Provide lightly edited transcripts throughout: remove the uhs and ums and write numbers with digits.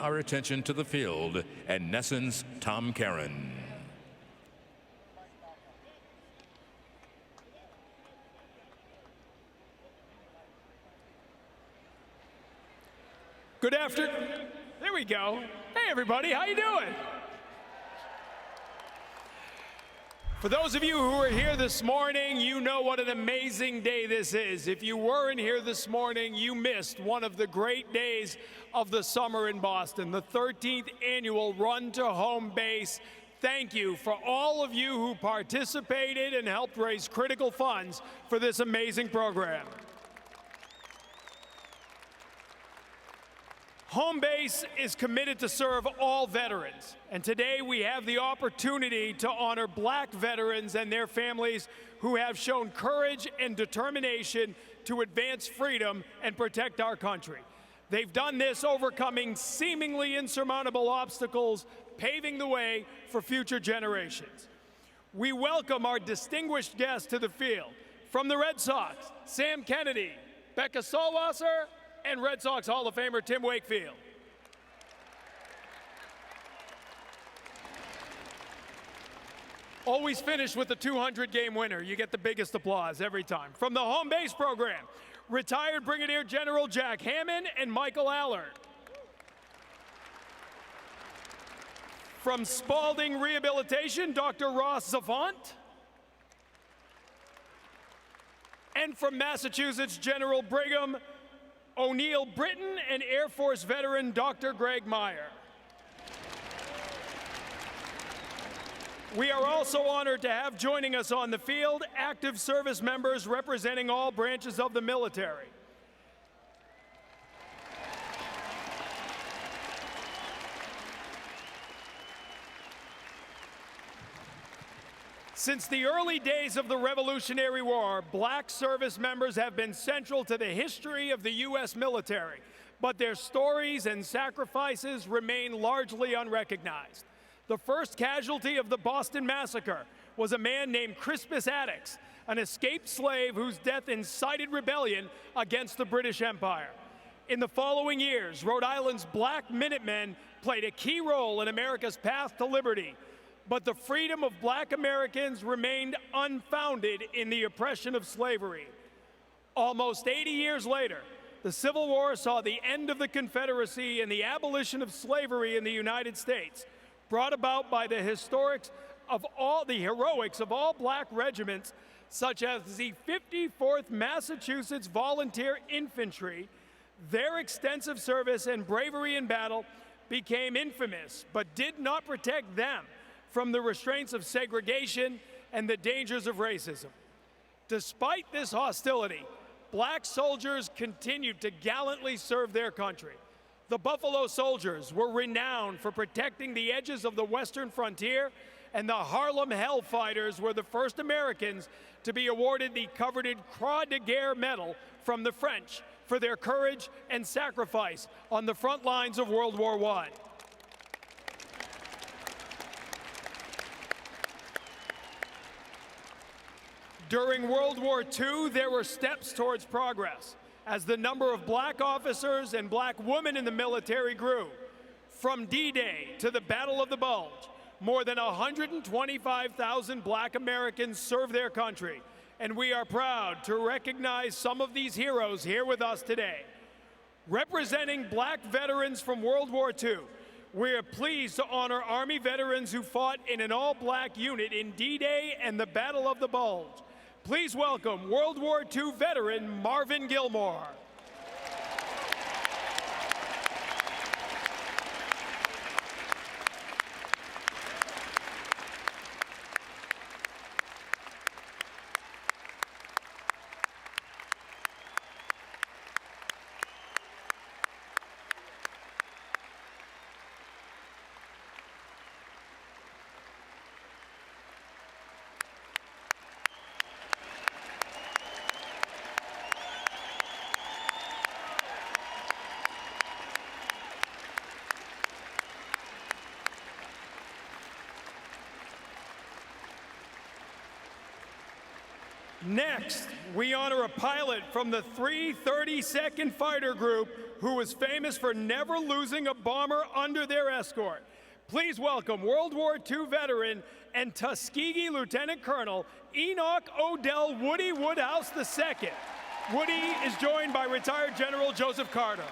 our attention to the field and Nesson's Tom Caron. Good afternoon. There we go. Hey everybody, how you doing? For those of you who are here this morning, you know what an amazing day this is. If you weren't here this morning, you missed one of the great days of the summer in Boston, the 13th annual Run to Home Base. Thank you for all of you who participated and helped raise critical funds for this amazing program. Home Base is committed to serve all veterans, and today we have the opportunity to honor Black veterans and their families who have shown courage and determination to advance freedom and protect our country. They've done this overcoming seemingly insurmountable obstacles, paving the way for future generations. We welcome our distinguished guests to the field. From the Red Sox, Sam Kennedy, Becca Solwasser, and Red Sox Hall of Famer Tim Wakefield. Always finish with the 200-game winner. You get the biggest applause every time. From the Home Base program, retired Brigadier General Jack Hammond and Michael Allard. From Spalding Rehabilitation, Dr. Ross Zavant. And from Massachusetts General Brigham, O'Neill Britton, and Air Force veteran Dr. Greg Meyer. We are also honored to have joining us on the field active service members representing all branches of the military. Since the early days of the Revolutionary War, Black service members have been central to the history of the U.S. military, but their stories and sacrifices remain largely unrecognized. The first casualty of the Boston Massacre was a man named Crispus Attucks, an escaped slave whose death incited rebellion against the British Empire. In the following years, Rhode Island's Black Minutemen played a key role in America's path to liberty. But the freedom of Black Americans remained unfounded in the oppression of slavery. Almost 80 years later, the Civil War saw the end of the Confederacy and the abolition of slavery in the United States, brought about by the heroics of all Black regiments, such as the 54th Massachusetts Volunteer Infantry. Their extensive service and bravery in battle became infamous, but did not protect them from the restraints of segregation and the dangers of racism. Despite this hostility, Black soldiers continued to gallantly serve their country. The Buffalo Soldiers were renowned for protecting the edges of the western frontier, and the Harlem Hellfighters were the first Americans to be awarded the coveted Croix de Guerre Medal from the French for their courage and sacrifice on the front lines of World War I. During World War II, there were steps towards progress as the number of Black officers and Black women in the military grew. From D-Day to the Battle of the Bulge, more than 125,000 Black Americans served their country, and we are proud to recognize some of these heroes here with us today. Representing Black veterans from World War II, we are pleased to honor Army veterans who fought in an all-Black unit in D-Day and the Battle of the Bulge. Please welcome World War II veteran Marvin Gilmore. Next, we honor a pilot from the 332nd Fighter Group who was famous for never losing a bomber under their escort. Please welcome World War II veteran and Tuskegee Lieutenant Colonel Enoch Odell Woody Woodhouse II. Woody is joined by retired General Joseph Carter.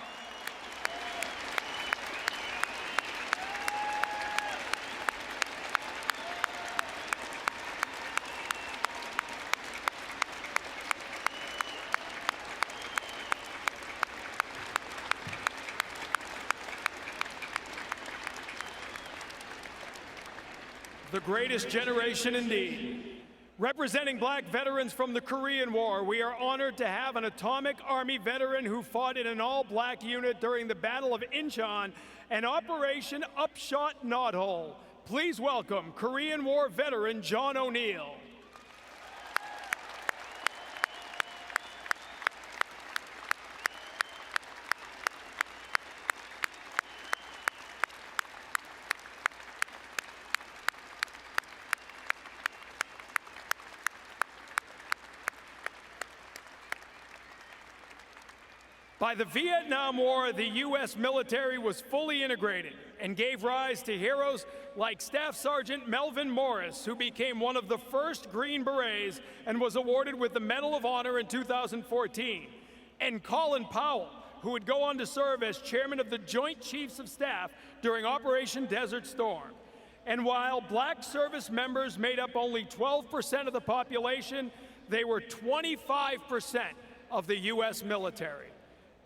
The greatest generation indeed. Representing black veterans from the Korean War, we are honored to have an Atomic Army veteran who fought in an all-black unit during the Battle of Incheon and Operation Upshot Knothole. Please welcome Korean War veteran John O'Neill. By the Vietnam War, the U.S. military was fully integrated and gave rise to heroes like Staff Sergeant Melvin Morris, who became one of the first Green Berets and was awarded with the Medal of Honor in 2014, and Colin Powell, who would go on to serve as chairman of the Joint Chiefs of Staff during Operation Desert Storm. And while black service members made up only 12% of the population, they were 25% of the U.S. military.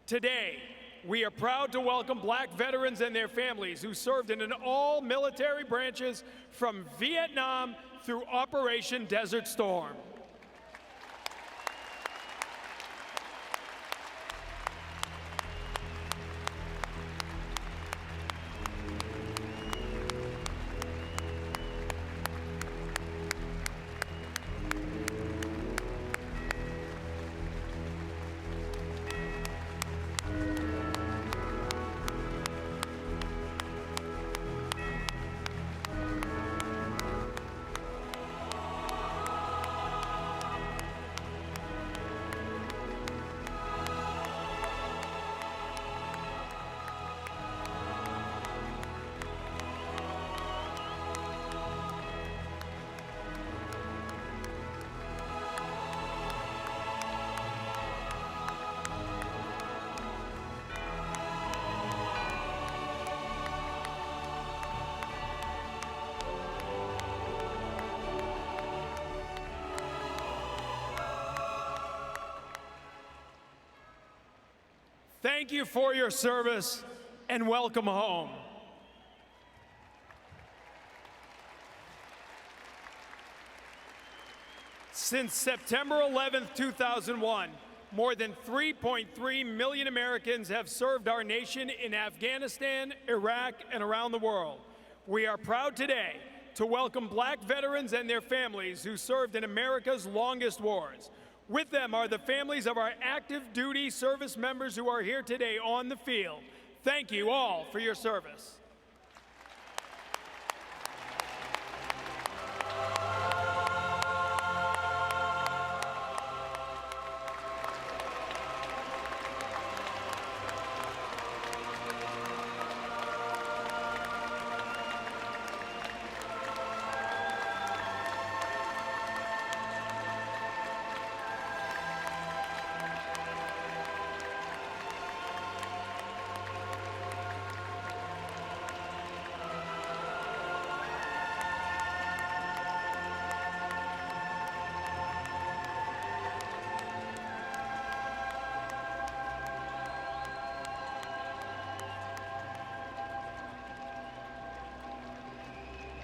Today, we are proud to welcome black veterans and their families who served in all military branches from Vietnam through Operation Desert Storm. Thank you for your service and welcome home. Since September 11, 2001, more than 3.3 million Americans have served our nation in Afghanistan, Iraq, and around the world. We are proud today to welcome black veterans and their families who served in America's longest wars. With them are the families of our active duty service members who are here today on the field. Thank you all for your service.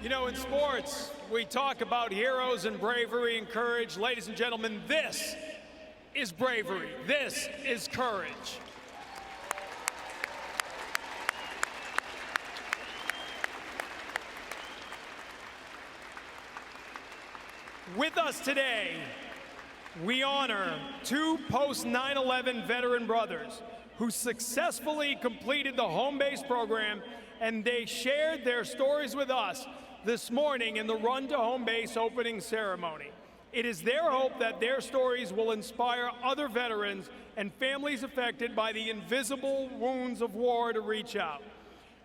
You know, in sports, we talk about heroes and bravery and courage. Ladies and gentlemen, this is bravery. This is courage. With us today, we honor two post-9/11 veteran brothers who successfully completed the home base program, and they shared their stories with us this morning in the Run to Home Base opening ceremony. It is their hope that their stories will inspire other veterans and families affected by the invisible wounds of war to reach out.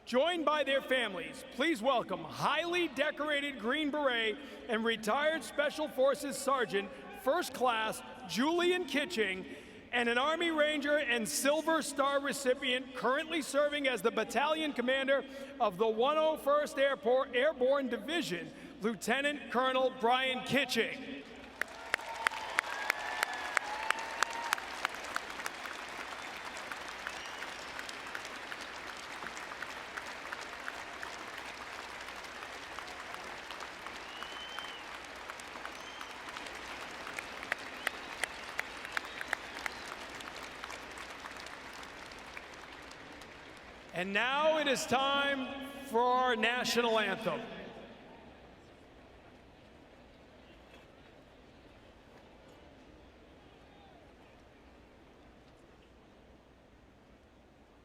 Joined by their families, please welcome highly decorated Green Beret and retired Special Forces Sergeant First Class Julian Kitching, and an Army Ranger and Silver Star recipient currently serving as the battalion commander of the 101st Airborne Division, Lieutenant Colonel Brian Kitching. And now it is time for our national anthem.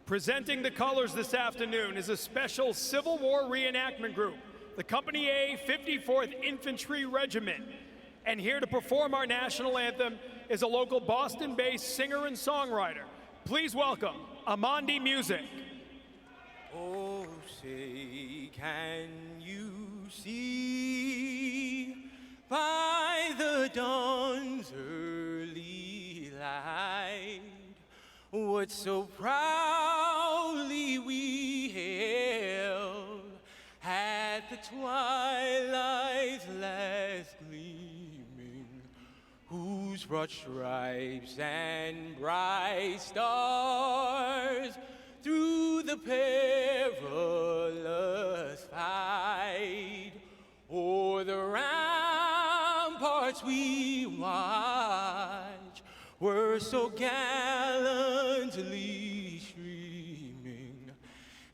Presenting the colors this afternoon is a special Civil War reenactment group, the Company A 54th Infantry Regiment. And here to perform our national anthem is a local Boston-based singer and songwriter. Please welcome Amandi Music. Oh, say, can you see by the dawn's early light what so proudly we hailed at the twilight's last gleaming, whose broad stripes and bright stars through the perilous fight, o'er the ramparts we watch, were so gallantly streaming,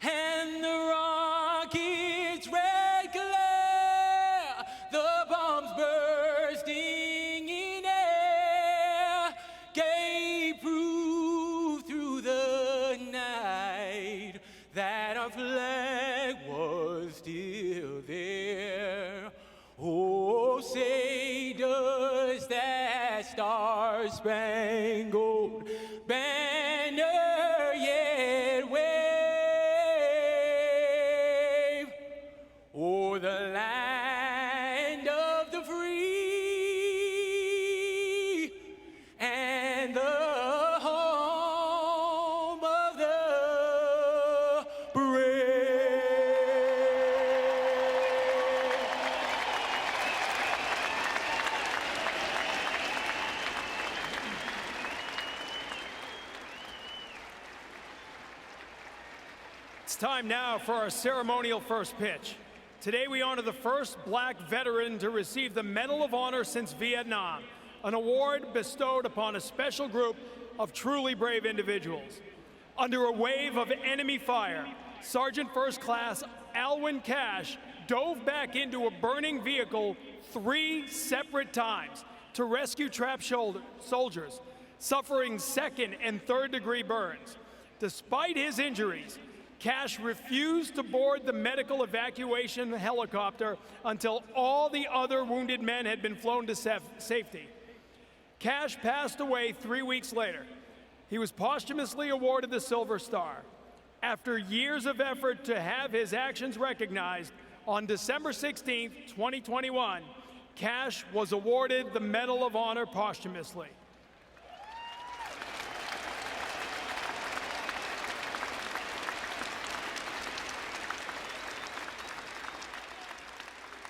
and the rocket's red glare, the bombs bursting in air, gave proof through the night that our flag was still there. Oh, say does that star-spangled banner yet wave o'er the land of the free and the home of the brave? It's time now for our ceremonial first pitch. Today we honor the first black veteran to receive the Medal of Honor since Vietnam, an award bestowed upon a special group of truly brave individuals. Under a wave of enemy fire, Sergeant First Class Alwyn Cash dove back into a burning vehicle 3 separate times to rescue trapped soldiers, suffering second and third degree burns. Despite his injuries, Cash refused to board the medical evacuation helicopter until all the other wounded men had been flown to safety. Cash passed away 3 weeks later. He was posthumously awarded the Silver Star. After years of effort to have his actions recognized, on December 16, 2021, Cash was awarded the Medal of Honor posthumously.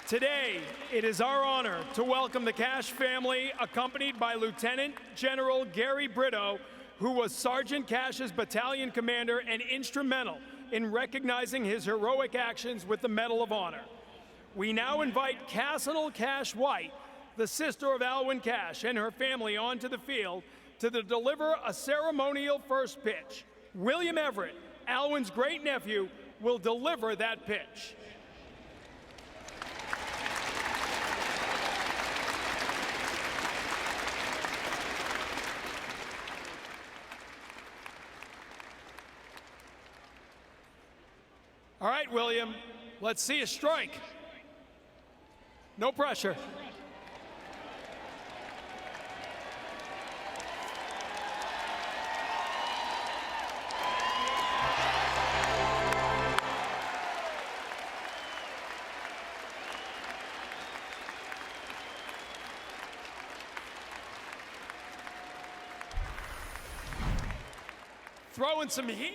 Today, it is our honor to welcome the Cash family, accompanied by Lieutenant General Gary Brito, who was Sergeant Cash's battalion commander and instrumental in recognizing his heroic actions with the Medal of Honor. We now invite Cassinel Cash White, the sister of Alwyn Cash, and her family onto the field to deliver a ceremonial first pitch. William Everett, Alwyn's great-nephew, will deliver that pitch. All right, William, let's see a strike. No pressure. throwing some heat.